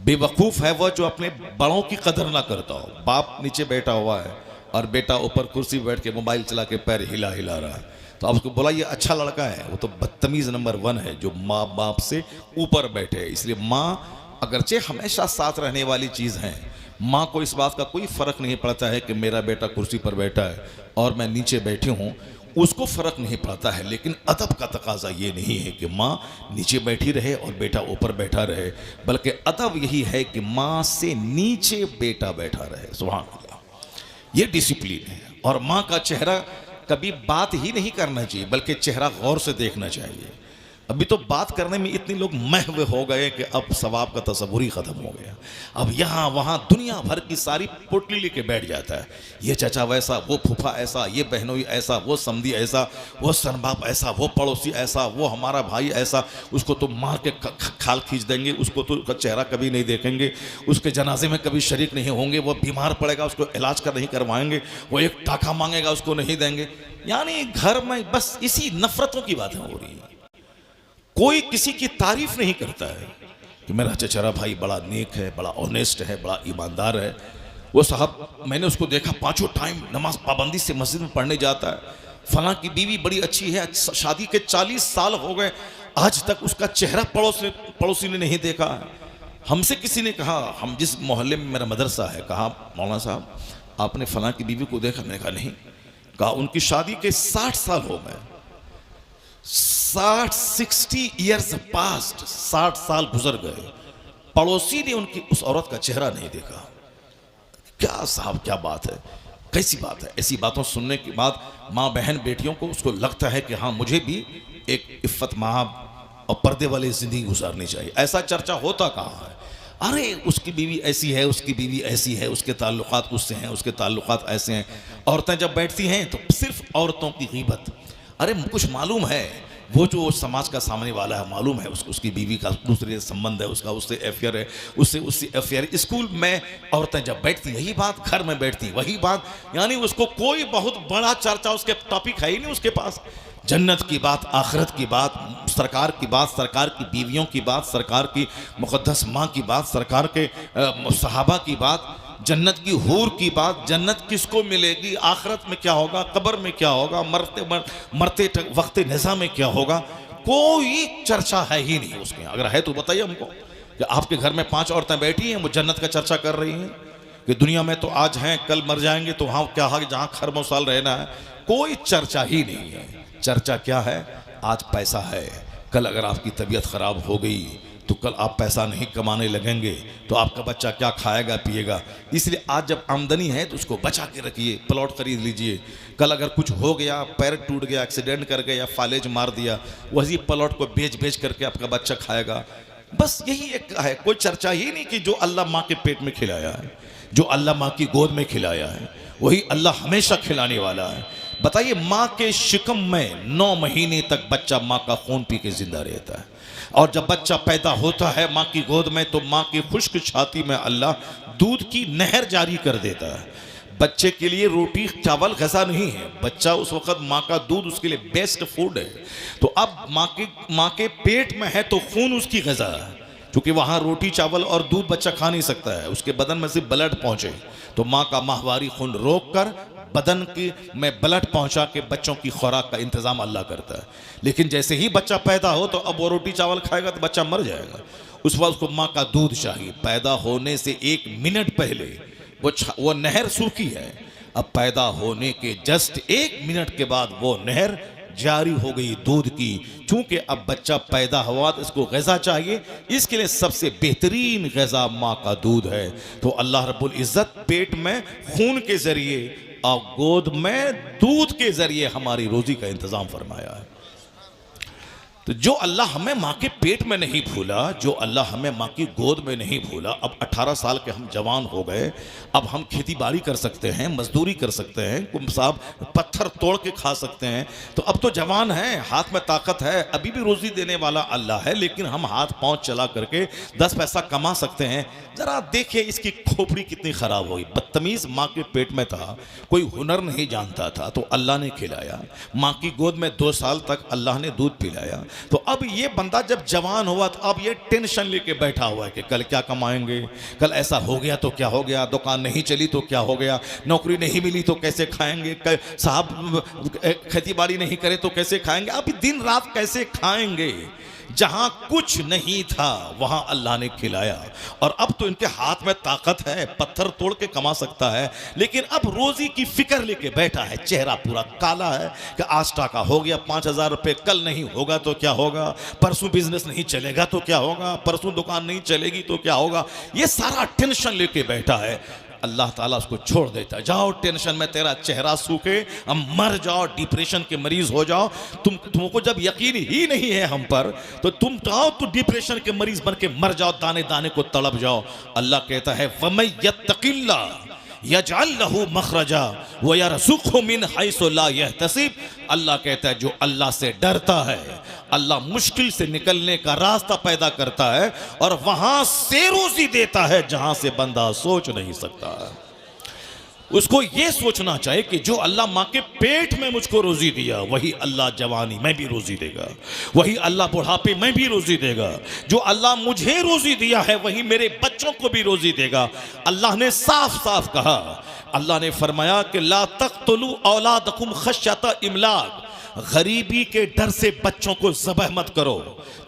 बेवकूफ़ है वो जो अपने बड़ों की कदर ना करता हो। बाप नीचे बैठा हुआ है और बेटा ऊपर कुर्सी बैठ के मोबाइल चला के पैर हिला रहा है, तो आप उसको बोला ये अच्छा लड़का है, वो तो बदतमीज़ नंबर 1 है जो माँ बाप से ऊपर बैठे है। इसलिए माँ अगरचे हमेशा साथ रहने वाली चीज़ है, माँ को इस बात का कोई फ़र्क नहीं पड़ता है कि मेरा बेटा कुर्सी पर बैठा है और मैं नीचे बैठी हूँ, उसको फ़र्क नहीं पड़ता है। लेकिन अदब का तकाजा ये नहीं है कि माँ नीचे बैठी रहे और बेटा ऊपर बैठा रहे, बल्कि अदब यही है कि माँ से नीचे बेटा बैठा रहे। सुभान अल्लाह, ये डिसिप्लिन है। और माँ का चेहरा कभी बात ही नहीं करना चाहिए, बल्कि चेहरा गौर से देखना चाहिए। अभी तो बात करने में इतने लोग महव हो गए कि अब सवाब का तसव्वुर ही ख़त्म हो गया। अब यहाँ वहाँ दुनिया भर की सारी पोटली लेके बैठ जाता है, ये चाचा वैसा, वो फूफा ऐसा, ये बहनोई ऐसा, वो समधी ऐसा, वो सरबाप ऐसा, वो पड़ोसी ऐसा, वो हमारा भाई ऐसा, उसको तो मार के खाल खींच देंगे, उसको तो चेहरा कभी नहीं देखेंगे, उसके जनाजे में कभी शरीक नहीं होंगे, वो बीमार पड़ेगा उसको इलाज कर नहीं करवाएंगे, वो एक टाका मांगेगा उसको नहीं देंगे। यानी घर में बस इसी नफरतों की बातें हो रही हैं। कोई किसी की तारीफ नहीं करता है कि मेरा चचेरा भाई बड़ा नेक है, बड़ा ऑनेस्ट है, बड़ा ईमानदार है। वो साहब मैंने उसको देखा 5 टाइम नमाज पाबंदी से मस्जिद में पढ़ने जाता है, फलां की बीवी बड़ी अच्छी है, शादी के 40 साल हो गए, आज तक उसका चेहरा पड़ोसी ने नहीं देखा है। हमसे किसी ने कहा, हम जिस मोहल्ले में मेरा मदरसा है, कहा मौलाना साहब आपने फलां की बीवी को देखा? मैंने कहा नहीं। कहा उनकी शादी के 60 साल हो गए, 60 ईयर्स पास्ट, 60 साल गुजर गए, पड़ोसी ने उनकी उस औरत का चेहरा नहीं देखा। क्या साहब, क्या बात है, कैसी बात है? ऐसी बातों सुनने के बाद माँ बहन बेटियों को उसको लगता है कि हाँ मुझे भी एक इफ़्फ़त महाब और पर्दे वाली ज़िंदगी गुजारनी चाहिए। ऐसा चर्चा होता कहाँ है? अरे उसकी बीवी ऐसी है, उसकी बीवी ऐसी है, उसके ताल्लुकात उससे हैं, उसके ताल्लुकात ऐसे हैं। औरतें जब बैठती हैं तो सिर्फ औरतों की गीबत। अरे कुछ मालूम है, वो जो समाज का सामने वाला है मालूम है उसकी बीवी का दूसरे संबंध है, उसका उससे अफेयर है, उससे अफेयर। स्कूल में औरतें जब बैठती वही बात, घर में बैठती वही बात, यानी उसको कोई बहुत बड़ा चर्चा उसके टॉपिक है ही नहीं उसके पास। जन्नत की बात, आखिरत की बात, सरकार की बात, सरकार की बीवियों की बात, सरकार की मुक़द्दस माँ की बात, सरकार के सहाबा की बात, जन्नत की हूर की बात, जन्नत किसको मिलेगी, आखिरत में क्या होगा, कब्र में क्या होगा, मरते वक्त निज़ा में क्या होगा, कोई चर्चा है ही नहीं उसमें। अगर है तो बताइए हमको कि आपके घर में 5 औरतें बैठी हैं, वो जन्नत का चर्चा कर रही हैं कि दुनिया में तो आज हैं कल मर जाएंगे, तो वहाँ क्या है जहाँ खरबों साल रहना है। कोई चर्चा ही नहीं है। चर्चा क्या है? आज पैसा है, कल अगर आपकी तबीयत ख़राब हो गई तो कल आप पैसा नहीं कमाने लगेंगे तो आपका बच्चा क्या खाएगा पिएगा। इसलिए आज जब आमदनी है तो उसको बचा के रखिए, प्लॉट खरीद लीजिए। कल अगर कुछ हो गया, पैर टूट गया, एक्सीडेंट कर गया या फालेज मार दिया, वही प्लॉट को बेच करके आपका बच्चा खाएगा। बस यही एक है, कोई चर्चा ही नहीं कि जो अल्लाह माँ के पेट में खिलाया है, जो अल्लाह माँ की गोद में खिलाया है, वही अल्लाह हमेशा खिलाने वाला है। बताइए, माँ के शिकम में 9 महीने तक बच्चा माँ का खून पी के जिंदा रहता है, और जब बच्चा पैदा होता है माँ की गोद में तो माँ की खुश्क छाती में अल्लाह दूध की नहर जारी कर देता है। बच्चे के लिए रोटी चावल गज़ा नहीं है, बच्चा उस वक्त माँ का दूध उसके लिए बेस्ट फूड है। तो अब माँ के पेट में है तो खून उसकी गज़ा है, क्योंकि वहाँ रोटी चावल और दूध बच्चा खा नहीं सकता है, उसके बदन में सिर्फ ब्लड पहुँचे। तो माँ का माहवारी खून रोक कर बदन की में ब्लड पहुंचा के बच्चों की खुराक का इंतजाम अल्लाह करता है। लेकिन जैसे ही बच्चा पैदा हो तो अब वो रोटी चावल खाएगा तो बच्चा मर जाएगा। उस वक्त उसको माँ का दूध चाहिए। पैदा होने से 1 मिनट पहले वो नहर सूखी है, अब पैदा होने के जस्ट 1 मिनट के बाद वो नहर जारी हो गई दूध की। चूंकि अब बच्चा पैदा हुआ तो इसको ग़िज़ा चाहिए, इसके लिए सबसे बेहतरीन ग़िज़ा माँ का दूध है। तो अल्लाह रब्बुल इज़्ज़त पेट में खून के ज़रिए और गोद में दूध के ज़रिए हमारी रोज़ी का इंतज़ाम फरमाया है। तो जो अल्लाह हमें माँ के पेट में नहीं भूला, जो अल्लाह हमें माँ की गोद में नहीं भूला, अब 18 साल के हम जवान हो गए, अब हम खेती बाड़ी कर सकते हैं, मजदूरी कर सकते हैं, कुम साहब पत्थर तोड़ के खा सकते हैं। तो अब तो जवान हैं, हाथ में ताकत है, अभी भी रोज़ी देने वाला अल्लाह है, लेकिन हम हाथ पाँव चला करके 10 पैसा कमा सकते हैं। ज़रा देखिए इसकी खोपड़ी कितनी ख़राब हुई। बदतमीज़ माँ के पेट में था, कोई हुनर नहीं जानता था, तो अल्लाह ने खिलाया। माँ की गोद में 2 साल तक अल्लाह ने दूध पिलाया। तो अब ये बंदा जब जवान हुआ तो अब ये टेंशन लेके बैठा हुआ है कि कल क्या कमाएंगे, कल ऐसा हो गया तो क्या हो गया, दुकान नहीं चली तो क्या हो गया, नौकरी नहीं मिली तो कैसे खाएंगे, साहब खेती बाड़ी नहीं करे तो कैसे खाएंगे, अभी दिन रात कैसे खाएंगे। जहां कुछ नहीं था वहां अल्लाह ने खिलाया, और अब तो इनके हाथ में ताकत है, पत्थर तोड़ के कमा सकता है, लेकिन अब रोजी की फिक्र लेके बैठा है। चेहरा पूरा काला है कि आज टाका हो गया 5000 रुपये, कल नहीं होगा तो क्या होगा, परसों बिजनेस नहीं चलेगा तो क्या होगा, परसों दुकान नहीं चलेगी तो क्या होगा। ये सारा टेंशन लेके बैठा है। अल्लाह ताला उसको छोड़ देता है, जाओ टेंशन में तेरा चेहरा सूखे, हम मर जाओ, डिप्रेशन के मरीज हो जाओ। तुमको जब यकीन ही नहीं है हम पर तो तुम जाओ तो डिप्रेशन के मरीज बन के मर जाओ, दाने दाने को तड़प जाओ। अल्लाह कहता है वमन यत्तकिल्लाह यजअल लहू मखरजा व यरज़ुक़हु मिन हैसु ला यहतसिब। अल्लाह कहता है जो अल्लाह से डरता है, अल्लाह मुश्किल से निकलने का रास्ता पैदा करता है और वहां से रोजी देता है जहां से बंदा सोच नहीं सकता। उसको ये सोचना चाहिए कि जो अल्लाह माँ के पेट में मुझको रोजी दिया वही अल्लाह जवानी में भी रोजी देगा, वही अल्लाह बुढ़ापे में भी रोजी देगा। जो अल्लाह मुझे रोजी दिया है वही मेरे बच्चों को भी रोजी देगा। अल्लाह ने साफ साफ कहा, अल्लाह ने फरमाया कि ला तक़्तुलू औलादकुम खश्यता इमलाक, गरीबी के डर से बच्चों को ज़बह मत करो।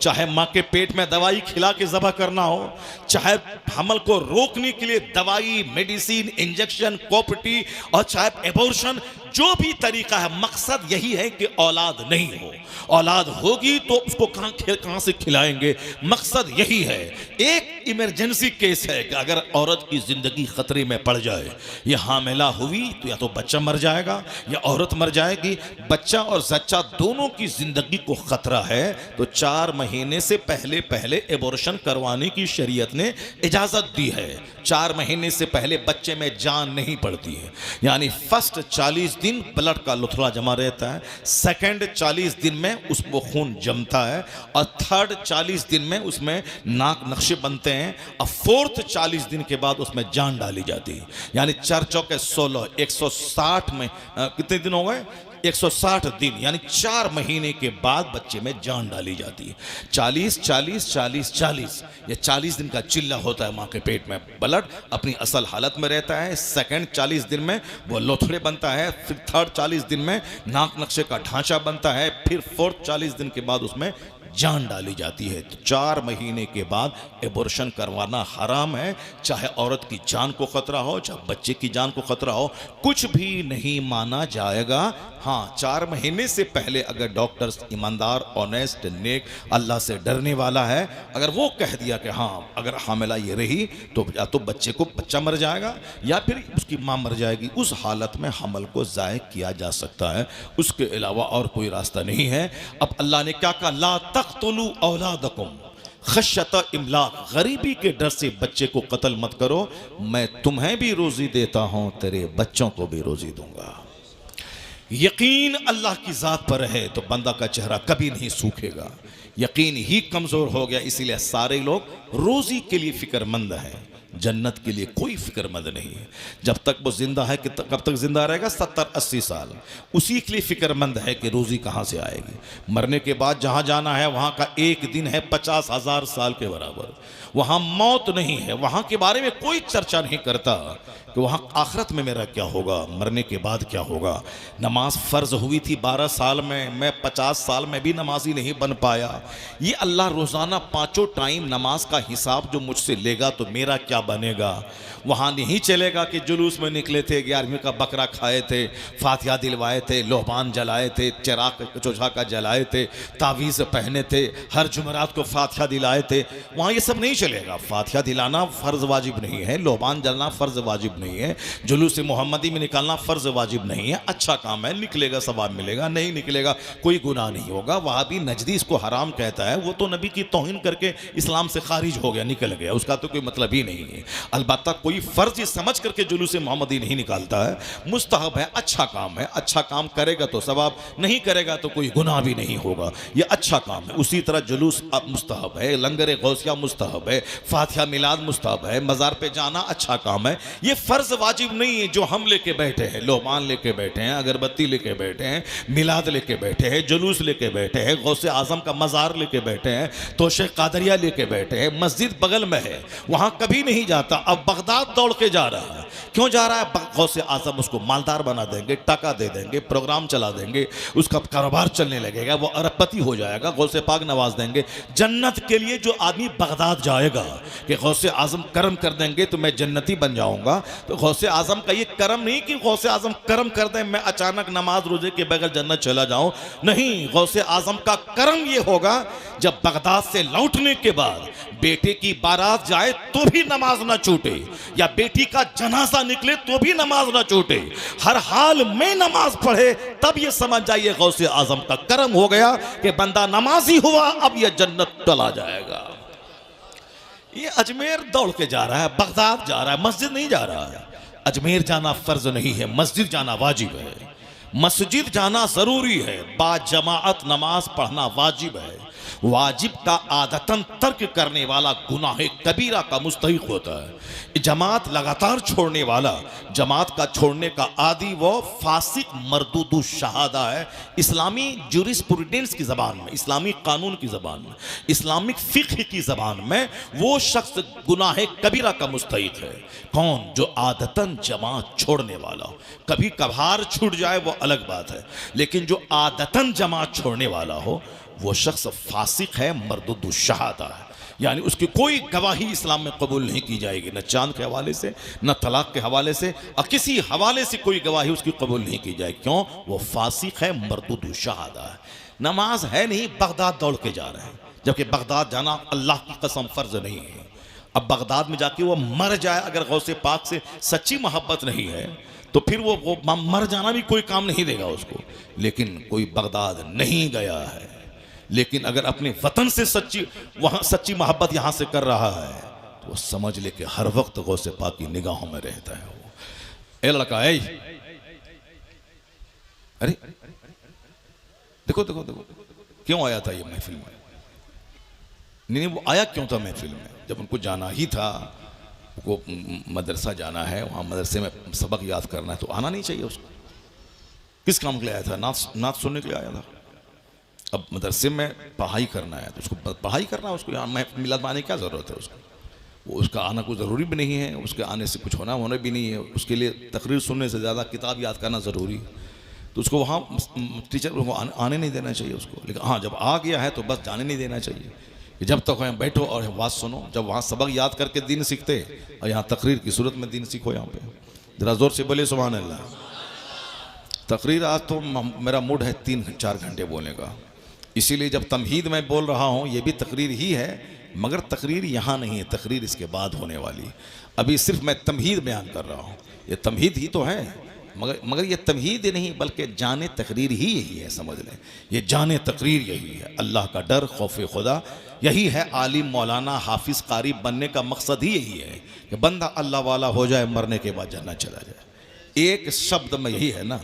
चाहे माँ के पेट में दवाई खिला के ज़बह करना हो, चाहे हमल को रोकने के लिए दवाई, मेडिसिन, इंजेक्शन, कॉपटी, और चाहे एबॉर्शन, जो भी तरीका है, मकसद यही है कि औलाद नहीं हो। औलाद होगी तो उसको कहाँ से खिलाएंगे, मकसद यही है। एक इमरजेंसी केस है कि अगर औरत की जिंदगी खतरे में पड़ जाए, या हामिला हुई तो या तो बच्चा मर जाएगा या औरत मर जाएगी, बच्चा और जच्चा दोनों की जिंदगी को खतरा है, तो 4 महीने से पहले पहले एबॉर्शन करवाने की शरीयत ने इजाजत दी है। 4 महीने से पहले बच्चे में जान नहीं पड़ती है, यानी फर्स्ट 40 दिन ब्लड का लुथड़ा जमा रहता है, सेकंड 40 दिन में उसमें खून जमता है, और थर्ड 40 दिन में उसमें नाक नक्शे बनते हैं, और फोर्थ 40 दिन के बाद उसमें जान डाली जाती है। यानी 4 चौके 16, 160 में कितने दिन हो गए, 160 दिन, यानी 4 महीने के बाद बच्चे में जान डाली जाती है। 40 40 40 40, ये 40 दिन का चिल्ला होता है। माँ के पेट में ब्लड अपनी असल हालत में रहता है, सेकंड 40 दिन में वो लोथड़े बनता है, फिर थर्ड 40 दिन में नाक नक्शे का ढांचा बनता है, फिर फोर्थ 40 दिन के बाद उसमें जान डाली जाती है। तो 4 महीने के बाद एबॉर्शन करवाना हराम है, चाहे औरत की जान को खतरा हो, चाहे बच्चे की जान को खतरा हो, कुछ भी नहीं माना जाएगा। हाँ, 4 महीने से पहले अगर डॉक्टर ईमानदार, ऑनेस्ट, नेक, अल्लाह से डरने वाला है, अगर वो कह दिया कि हाँ अगर हामिला ये रही तो या तो बच्चा मर जाएगा या फिर उसकी माँ मर जाएगी, उस हालत में हमल को ज़ाय किया जा सकता है, उसके अलावा और कोई रास्ता नहीं है। अब अल्लाह ने क्या कहा, ला तक़्तुलू औलादकुम खश्यत इमलाक, गरीबी के डर से बच्चे को कत्ल मत करो, मैं तुम्हें भी रोजी देता हूं, तेरे बच्चों को भी रोजी दूंगा। यकीन अल्लाह की ज़ात पर है तो बंदा का चेहरा कभी नहीं सूखेगा। यकीन ही कमज़ोर हो गया, इसीलिए सारे लोग रोज़ी के लिए फ़िक्रमंद हैं, जन्नत के लिए कोई फ़िक्रमंद नहीं है। जब तक वो ज़िंदा है कि कब तक ज़िंदा रहेगा, 70-80 साल, उसी के लिए फ़िक्रमंद है कि रोज़ी कहाँ से आएगी। मरने के बाद जहाँ जाना है वहाँ का एक दिन है 50,000 साल के बराबर। वहाँ मौत नहीं है, वहाँ के बारे में कोई चर्चा नहीं करता कि वहाँ आखिरत में मेरा क्या होगा, मरने के बाद क्या होगा। नमाज फ़र्ज हुई थी 12 साल में, मैं 50 साल में भी नमाजी नहीं बन पाया। ये अल्लाह रोज़ाना 5 टाइम नमाज का हिसाब जो मुझसे लेगा तो मेरा क्या बनेगा। वहाँ नहीं चलेगा कि जुलूस में निकले थे, 11वीं का बकरा खाए थे, फातिहा दिलवाए थे, लोहबान जलाए थे, चिराग चौझा का जलाए थे, तावीज़ पहने थे, हर जुमरात को फातिहा दिलाए थे। वहाँ ये सब नहीं चलेगा। फातिहा दिलाना फ़र्ज़ वाजिब नहीं है, लोहबान जलना फ़र्ज़ वाजिब नहीं है, जुलूस मोहम्मदी में निकालना फ़र्ज़ वाजिब नहीं है। अच्छा काम है, निकलेगा सवाब मिलेगा, नहीं निकलेगा कोई गुनाह नहीं होगा। वहाँ भी नजदी इसको हराम कहता है, वो तो नबी की तौहीन करके इस्लाम से खारिज हो गया, निकल गया, उसका तो कोई मतलब ही नहीं है। अलबत्ता कोई फ़र्ज़ समझ करके जुलूस मोहम्मदी नहीं निकालता है, मुस्तहब है, अच्छा काम है, अच्छा काम करेगा तो सवाब, नहीं करेगा तो कोई गुनाह भी नहीं होगा, ये अच्छा काम है। उसी तरह जुलूस मुस्तहब है, लंगर गौसिया मुस्तहब है, फातिहा मिलाद मुस्तहब है, मज़ार पे जाना अच्छा काम है, ये फ़र्ज़ वाजिब नहीं है। जो हम लेके बैठे हैं, लोहमान लेके बैठे हैं, अगरबत्ती लेके बैठे हैं, मिलाद लेके बैठे हैं, जुलूस लेके बैठे हैं, गौसे आज़म का मज़ार लेके बैठे हैं, तोशे कादरिया लेके बैठे हैं, मस्जिद बगल में है, वहाँ कभी नहीं जाता, अब बगदाद दौड़ के जा रहा है। क्यों जा रहा है? गौसे आज़म उसको मालदार बना देंगे, टका दे देंगे, प्रोग्राम चला देंगे, उसका कारोबार चलने लगेगा, वो अरबपति हो जाएगा, गौसे पाक नवाज देंगे। जन्नत के लिए जो आदमी बगदाद जाएगा कि गौसे आज़म करम कर देंगे तो मैं जन्नती बन जाऊंगा, तो गौसे आज़म का ये करम नहीं कि गौसे आज़म करम कर दें मैं अचानक नमाज रोजे के बगैर जन्नत चला जाऊं, नहीं। गौसे आज़म का करम ये होगा जब बगदाद से लौटने के बाद बेटे की बारात जाए तो भी नमाज ना छूटे, या बेटी का जनाजा निकले तो भी नमाज ना छूटे, हर हाल में नमाज पढ़े, तब ये समझ जाइए गौसे आज़म का करम हो गया कि बंदा नमाजी हुआ, अब यह जन्नत चला जाएगा। ये अजमेर दौड़ के जा रहा है, बगदाद जा रहा है, मस्जिद नहीं जा रहा है। अजमेर जाना फ़र्ज नहीं है, मस्जिद जाना वाजिब है, मस्जिद जाना ज़रूरी है, बाजमाअत नमाज पढ़ना वाजिब है। वाजिब का आदतन तर्क करने वाला गुनाह कबीरा का मुस्तहिक होता है। जमात लगातार छोड़ने वाला, जमात का छोड़ने का आदि, वो फासिक मरदूदु शहादा है। इस्लामी जुरिस्प्रूडेंस की ज़बान में, इस्लामी कानून की ज़बान में, इस्लामिक फ़िक़्ह की ज़बान में वो शख्स गुनाह कबीरा का मुस्तहिक है। कौन? जो आदतन जमात छोड़ने वाला। कभी कभार छूट जाए वो अलग बात है, लेकिन जो आदतन जमात छोड़ने वाला हो वो शख्स फासिक है, मरदुद शहादा है, यानी उसकी कोई गवाही इस्लाम में कबूल नहीं की जाएगी, न चांद के हवाले से, न तलाक के हवाले से, और किसी हवाले से कोई गवाही उसकी कबूल नहीं की जाएगी। क्यों? वो फासिक है, मरदुद शहादा है। नमाज है नहीं, बगदाद दौड़ के जा रहे हैं, जबकि बगदाद जाना अल्लाह की कसम फ़र्ज नहीं है। अब बगदाद में जाके वो मर जाए, अगर गौसे पाक से सच्ची मोहब्बत नहीं है तो फिर वो मर जाना भी कोई काम नहीं देगा उसको। लेकिन कोई बगदाद नहीं गया है, लेकिन अगर अपने वतन से वहाँ सच्ची मोहब्बत यहाँ से कर रहा है तो वो समझ ले कि हर वक्त गौसे पाक की निगाहों में रहता है। वो ए लड़का, ए अरे देखो देखो देखो क्यों आया था ये महफिल में? नहीं, वो आया क्यों था महफिल में? जब उनको जाना ही था, उनको मदरसा जाना है, वहाँ मदरसे में सबक याद करना है, तो आना नहीं चाहिए उसको? किस काम के लिए आया था? नात सुनने के लिए आया था। अब मदरसे में पढ़ाई करना है तो उसको पढ़ाई करना है, उसको यहाँ मिलाद में आने की क्या ज़रूरत है उसको? वो उसका आना कोई ज़रूरी भी नहीं है, उसके आने से कुछ होना भी नहीं है। उसके लिए तकरीर सुनने से ज़्यादा किताब याद करना ज़रूरी है। तो उसको वहाँ टीचर को आने नहीं देना चाहिए उसको। लेकिन हाँ, जब आ गया है तो बस जाने नहीं देना चाहिए कि जब तक वहाँ बैठो और बात सुनो। जब वहाँ सबक याद करके दीन सीखते और यहाँ तकरीर की सूरत में दीन सीखो। यहाँ पे ज़रा ज़ोर से बोले सुभान अल्लाह। तकरीर आज तो मेरा मूड है 3-4 घंटे बोलने का, इसीलिए जब तमहीद मैं बोल रहा हूँ ये भी तकरीर ही है, मगर तकरीर यहाँ नहीं है, तकरीर इसके बाद होने वाली। अभी सिर्फ मैं तमहीद बयान कर रहा हूँ, ये तमहीद ही तो है, मगर ये तमहीद नहीं बल्कि जाने तकरीर ही यही है। समझ लें, ये जाने तकरीर यही है। अल्लाह का डर, खौफ खुदा, यही है आलिम मौलाना हाफिज़ कारी बनने का मकसद ही यही है कि बंदा अल्लाह वाला हो जाए, मरने के बाद जन्नत चला जाए। एक शब्द में यही है ना,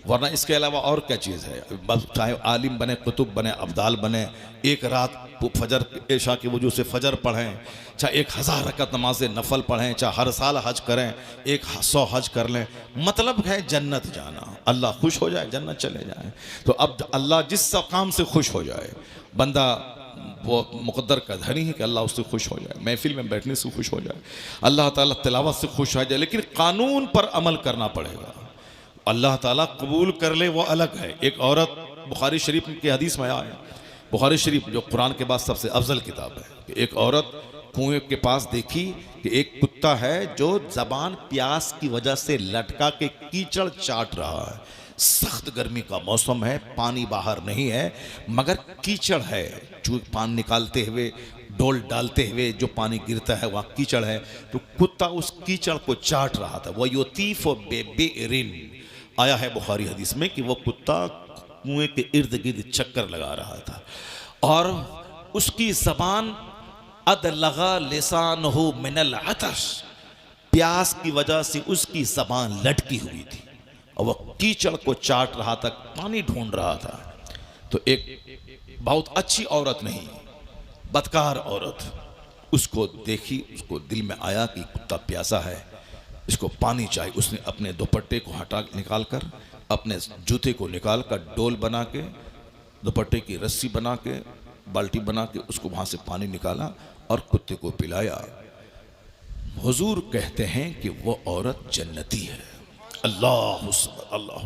वरना इसके अलावा और क्या चीज़ है। बस चाहे आलिम बने, कुतुब बने, अब्दाल बने, एक रात फजर ऐशा की वजह से फजर पढ़ें, चाहे 1000 रकत नमाज नफल पढ़ें, चाहे हर साल हज करें, 100 हज कर लें, मतलब है जन्नत जाना। अल्लाह खुश हो जाए, जन्नत चले जाए। तो अब अल्लाह जिस काम से खुश हो जाए, बंदा वो मुक़द्दर का धनी है कि अल्लाह उससे खुश हो जाए, महफिल में बैठने से खुश हो जाए, अल्लाह ताला तिलावत से खुश हो जाए। लेकिन कानून पर अमल करना पड़ेगा। अल्लाह ताला कबूल कर ले वो अलग है। एक औरत, बुखारी शरीफ की हदीस में आया है, बुखारी शरीफ जो कुरान के बाद सबसे अफजल किताब है, कि एक औरत कुएं के पास देखी कि एक कुत्ता है जो जबान प्यास की वजह से लटका के कीचड़ चाट रहा है। सख्त गर्मी का मौसम है, पानी बाहर नहीं है, मगर कीचड़ है। जो पानी निकालते हुए, डोल डालते हुए जो पानी गिरता है वहाँ कीचड़ है, तो कुत्ता उस कीचड़ को चाट रहा था। वह योतीफ बेबेरिन आया है बुखारी हदीस में कि वो कुत्ता कुएं के इर्द गिर्द चक्कर लगा रहा था और उसकी जबान अद लगा लिसानहु मिनल अतश, प्यास की वजह से उसकी जबान लटकी हुई थी और वह कीचड़ को चाट रहा था, पानी ढूंढ रहा था। तो एक बहुत अच्छी औरत नहीं, बदकार औरत उसको देखी, उसको दिल में आया कि कुत्ता प्यासा है, इसको पानी चाहिए। उसने अपने दुपट्टे को निकाल कर, अपने जूते को निकाल कर, डोल बना के, दुपट्टे की रस्सी बना के, बाल्टी बना के उसको वहाँ से पानी निकाला और कुत्ते को पिलाया। हुजूर कहते हैं कि वो औरत जन्नती है। अल्लाह अल्लाह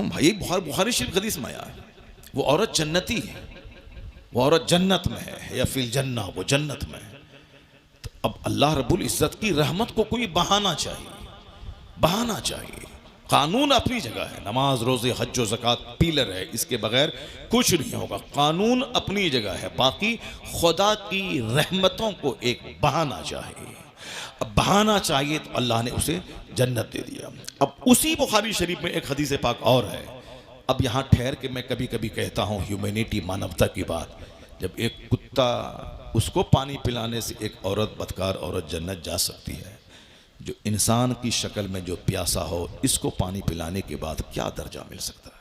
भाई, बुखारी शरीफ हदीस में आया है, वो औरत जन्नती है, वो औरत जन्नत में है, या फिल जन्ना, वो जन्नत में है। तो अब अल्लाह रब्बुल इज़्ज़त की रहमत को कोई बहाना चाहिए, बहाना चाहिए। कानून अपनी जगह है, नमाज रोज़े हज व ज़कात पिलर है, इसके बगैर कुछ नहीं होगा। कानून अपनी जगह है, बाकी खुदा की रहमतों को एक बहाना चाहिए। अब बहाना चाहिए तो अल्लाह ने उसे जन्नत दे दिया। अब उसी बुखारी शरीफ में एक हदीस पाक और है। अब यहाँ ठहर के मैं कभी कभी कहता हूँ ह्यूमैनिटी, मानवता की बात। जब एक कुत्ता, उसको पानी पिलाने से एक औरत, बदकार औरत जन्नत जा सकती है, जो इंसान की शक्ल में जो प्यासा हो, इसको पानी पिलाने के बाद क्या दर्जा मिल सकता है?